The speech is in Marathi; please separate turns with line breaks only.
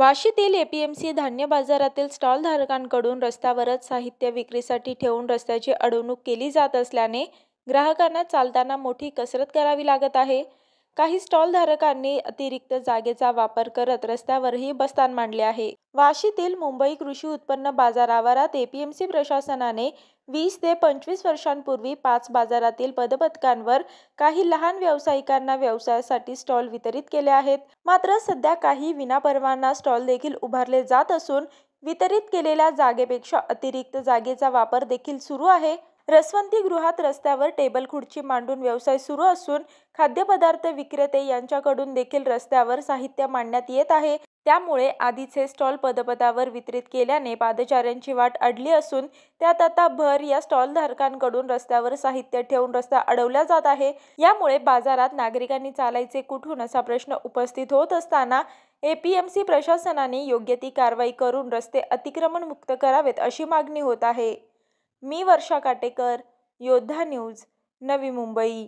वाशीतील एपीएमसी धान्य बाजारातील स्टॉल धारकांकडून रस्त्यावरच साहित्य विक्रीसाठी ठेवून रस्त्याची अडवणूक केली जात असल्याने ग्राहकांना चालताना मोठी कसरत करावी लागत आहे। काही स्टॉल धारकांनी अतिरिक्त जागेचा वापर करत रस्त्यावरही बस्तान मांडले आहे। वाशीतील मुंबई कृषी उत्पन्न बाजार आवारात एपीएमसी प्रशासनाने 20 ते 25 वर्षांपूर्वी 5 बाजारातील पदपथकांवर काही लहान व्यावसायिकांना व्यवसायासाठी स्टॉल वितरित केले आहेत। मात्र सध्या काही विनापरवाना स्टॉल देखील उभारले जात असून वितरित केलेल्या जागेपेक्षा अतिरिक्त जागेचा वापर देखील सुरू आहे। रसवंती गृहात रस्त्यावर टेबल खुर्ची मांडून व्यवसाय सुरू असून खाद्यपदार्थ विक्रेते यांच्याकडून देखील रस्त्यावर साहित्य मांडण्यात येत आहे। त्यामुळे आधीचे स्टॉल पदपथावर वितरित केल्याने पादचाऱ्यांची वाट अडली असून त्यात आता भर या स्टॉल धारकांकडून रस्त्यावर साहित्य ठेवून रस्ता अडवला जात आहे। यामुळे बाजारात नागरिकांनी चालायचे कुठून असा प्रश्न उपस्थित होत असताना एपीएमसी प्रशासनाने योग्य ती कारवाई करून रस्ते अतिक्रमण मुक्त करावेत अशी मागणी होत आहे। मी वर्षा काटेकर, योद्धा न्यूज, नवी मुंबई।